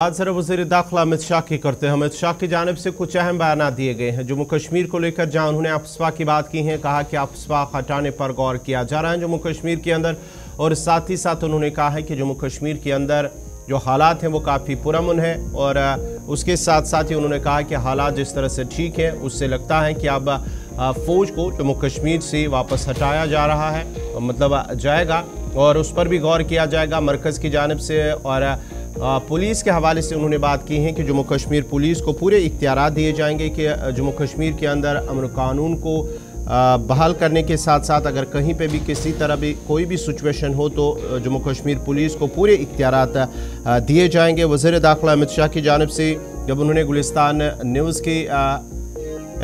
आज जरा वज़ीर दाखिला अमित शाह की करते हैं। अमित शाह की जानिब से कुछ अहम बयान दिए गए हैं जम्मू कश्मीर को लेकर, जहां उन्होंने अफस्पा की बात की है। कहा कि अफस्पा हटाने पर गौर किया जा रहा है जम्मू कश्मीर के अंदर, और साथ ही साथ उन्होंने कहा है कि जम्मू कश्मीर के अंदर जो हालात हैं वो काफ़ी पुरअमन है। और उसके साथ साथ ही उन्होंने कहा कि हालात जिस तरह से ठीक है उससे लगता है कि अब फ़ौज को जम्मू कश्मीर से वापस हटाया जा रहा है, मतलब जाएगा, और उस पर भी गौर किया जाएगा मरकज़ की जानिब से। और पुलिस के हवाले से उन्होंने बात की है कि जम्मू कश्मीर पुलिस को पूरे इख्तियारात दिए जाएंगे कि जम्मू कश्मीर के अंदर अमन कानून को बहाल करने के साथ साथ अगर कहीं पे भी किसी तरह भी कोई भी सिचुएशन हो तो जम्मू कश्मीर पुलिस को पूरे इख्तियारात दिए जाएंगे। वज़ीर दाखिला अमित शाह की जानिब से जब उन्होंने गुलिस्तान न्यूज़ के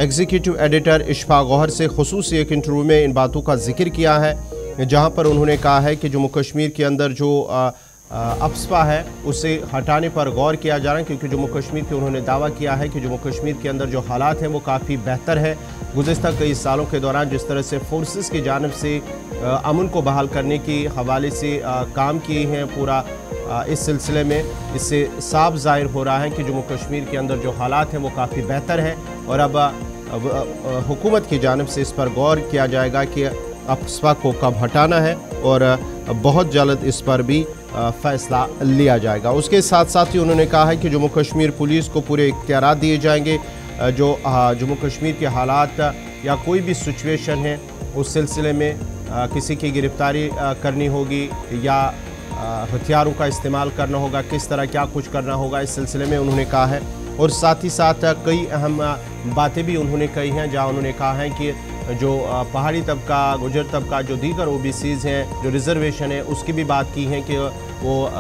एग्जीक्यूटिव एडिटर इशफाक गौहर से खुसूसी एक इंटरव्यू में इन बातों का जिक्र किया है, जहाँ पर उन्होंने कहा है कि जम्मू कश्मीर के अंदर जो अफस्पा है उसे हटाने पर गौर किया जा रहा है, क्योंकि जम्मू कश्मीर के उन्होंने दावा किया है कि जम्मू कश्मीर के अंदर जो हालात हैं वो काफ़ी बेहतर है। गुज़िश्ता कई सालों के दौरान जिस तरह से फोर्सेस की जानिब से अमन को बहाल करने के हवाले से काम किए हैं पूरा इस सिलसिले में, इससे साफ ज़ाहिर हो रहा है कि जम्मू कश्मीर के अंदर जो हालात हैं वो काफ़ी बेहतर है। और अब हुकूमत की जानिब से इस पर गौर किया जाएगा कि अफस्पा को कब हटाना है, और बहुत जल्द इस पर भी फ़ैसला लिया जाएगा। उसके साथ साथ ही उन्होंने कहा है कि जम्मू कश्मीर पुलिस को पूरे इख्तियारात दिए जाएंगे, जो जम्मू कश्मीर के हालात या कोई भी सिचुएशन है उस सिलसिले में किसी की गिरफ्तारी करनी होगी या हथियारों का इस्तेमाल करना होगा, किस तरह क्या कुछ करना होगा, इस सिलसिले में उन्होंने कहा है। और साथ ही साथ कई अहम बातें भी उन्होंने कही हैं, जहाँ उन्होंने कहा है कि जो पहाड़ी तबका, गुजर तबका, जो दीगर ओबीसीज़ हैं, जो रिज़र्वेशन है, उसकी भी बात की है कि वो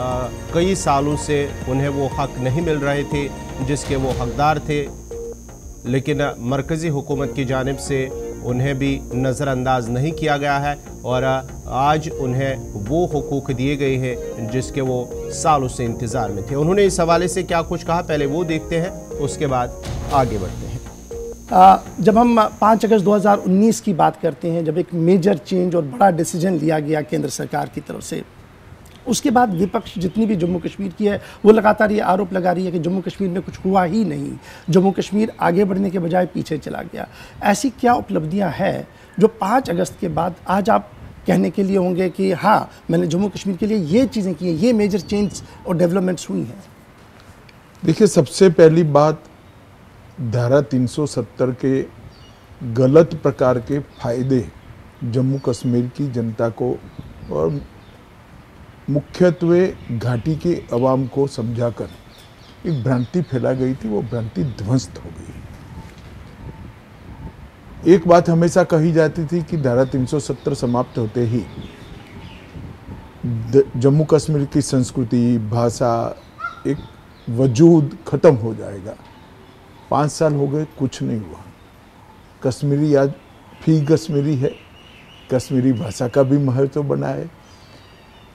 कई सालों से उन्हें वो हक़ नहीं मिल रहे थे जिसके वो हकदार थे, लेकिन मरकज़ी हुकूमत की जानिब से उन्हें भी नज़रअंदाज नहीं किया गया है, और आज उन्हें वो हुकूक दिए गए हैं जिसके वो सालों से इंतज़ार में थे। उन्होंने इस हवाले से क्या कुछ कहा, पहले वो देखते हैं, उसके बाद आगे बढ़ते हैं। जब हम 5 अगस्त 2019 की बात करते हैं, जब एक मेजर चेंज और बड़ा डिसीजन लिया गया केंद्र सरकार की तरफ से, उसके बाद विपक्ष जितनी भी जम्मू कश्मीर की है वो लगातार ये आरोप लगा रही है कि जम्मू कश्मीर में कुछ हुआ ही नहीं, जम्मू कश्मीर आगे बढ़ने के बजाय पीछे चला गया। ऐसी क्या उपलब्धियां हैं जो 5 अगस्त के बाद आज आप कहने के लिए होंगे कि हाँ, मैंने जम्मू कश्मीर के लिए ये चीज़ें की हैं, ये मेजर चेंज और डेवलपमेंट्स हुई हैं? देखिए, सबसे पहली बात, धारा 370 के गलत प्रकार के फायदे जम्मू कश्मीर की जनता को और मुख्यत्वे घाटी के अवाम को समझाकर एक भ्रांति फैला गई थी, वो भ्रांति ध्वस्त हो गई। एक बात हमेशा कही जाती थी कि धारा 370 समाप्त होते ही जम्मू कश्मीर की संस्कृति, भाषा, एक वजूद खत्म हो जाएगा। 5 साल हो गए, कुछ नहीं हुआ। कश्मीरी आज भी कश्मीरी है, कश्मीरी भाषा का भी महत्व बना है,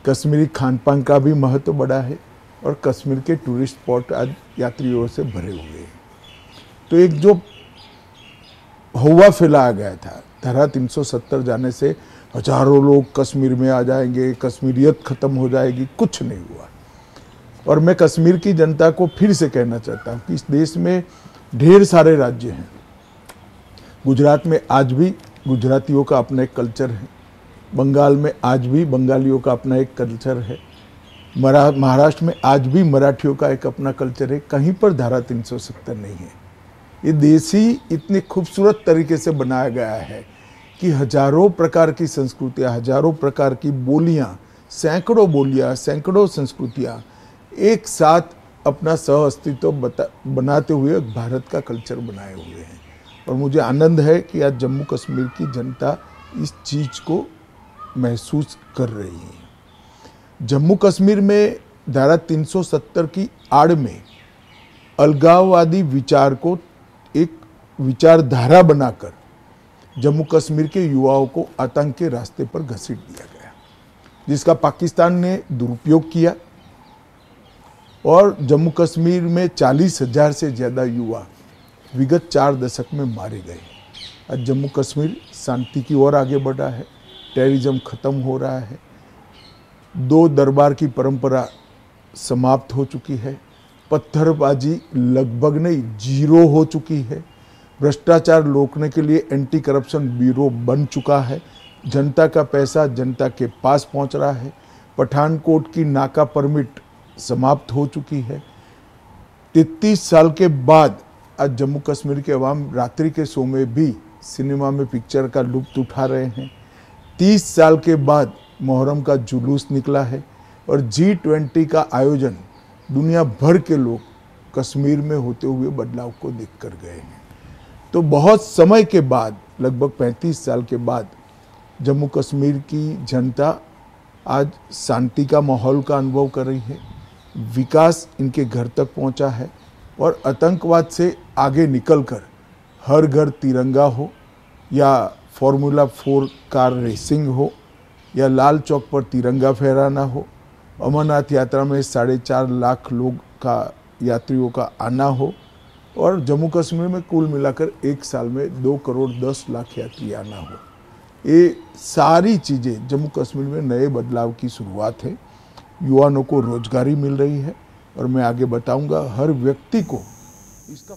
कश्मीरी खान पान का भी महत्व बढ़ा है, और कश्मीर के टूरिस्ट स्पॉट आज यात्रियों से भरे हुए हैं। तो एक जो हवा फैलाया गया था धारा 370 जाने से हजारों लोग कश्मीर में आ जाएंगे, कश्मीरियत खत्म हो जाएगी, कुछ नहीं हुआ। और मैं कश्मीर की जनता को फिर से कहना चाहता हूँ कि इस देश में ढेर सारे राज्य हैं। गुजरात में आज भी गुजरातियों का अपना एक कल्चर है, बंगाल में आज भी बंगालियों का अपना एक कल्चर है, महाराष्ट्र में आज भी मराठियों का एक अपना कल्चर है। कहीं पर धारा 370 नहीं है। ये देश ही इतनी खूबसूरत तरीके से बनाया गया है कि हजारों प्रकार की संस्कृतियाँ, हजारों प्रकार की बोलियाँ, सैकड़ों बोलियाँ, सैकड़ों संस्कृतियाँ एक साथ अपना सह अस्तित्व बनाते हुए भारत का कल्चर बनाए हुए हैं। और मुझे आनंद है कि आज जम्मू कश्मीर की जनता इस चीज़ को महसूस कर रही है। जम्मू कश्मीर में धारा 370 की आड़ में अलगाववादी विचार को एक विचारधारा बनाकर जम्मू कश्मीर के युवाओं को आतंक के रास्ते पर घसीट दिया गया, जिसका पाकिस्तान ने दुरुपयोग किया, और जम्मू कश्मीर में 40,000 से ज़्यादा युवा विगत 4 दशक में मारे गए। आज जम्मू कश्मीर शांति की ओर आगे बढ़ा है, टेररिज्म खत्म हो रहा है, 2 दरबार की परंपरा समाप्त हो चुकी है, पत्थरबाजी लगभग नहीं, जीरो हो चुकी है। भ्रष्टाचार रोकने के लिए एंटी करप्शन ब्यूरो बन चुका है। जनता का पैसा जनता के पास पहुंच रहा है। पठानकोट की नाका परमिट समाप्त हो चुकी है। 33 साल के बाद आज जम्मू कश्मीर के अवाम रात्रि के शो में भी सिनेमा में पिक्चर का लुत्फ उठा रहे हैं। 30 साल के बाद मुहर्रम का जुलूस निकला है और G20 का आयोजन दुनिया भर के लोग कश्मीर में होते हुए बदलाव को देखकर गए हैं। तो बहुत समय के बाद, लगभग 35 साल के बाद, जम्मू कश्मीर की जनता आज शांति का माहौल का अनुभव कर रही है। विकास इनके घर तक पहुंचा है और आतंकवाद से आगे निकलकर हर घर तिरंगा हो या फार्मूला 4 कार रेसिंग हो या लाल चौक पर तिरंगा फहराना हो, अमरनाथ यात्रा में 4.5 लाख लोग का यात्रियों का आना हो और जम्मू कश्मीर में कुल मिलाकर एक साल में 2 करोड़ 10 लाख यात्री आना हो। ये सारी चीज़ें जम्मू कश्मीर में नए बदलाव की शुरुआत है। युवाओं को रोजगारी मिल रही है और मैं आगे बताऊंगा हर व्यक्ति को इसका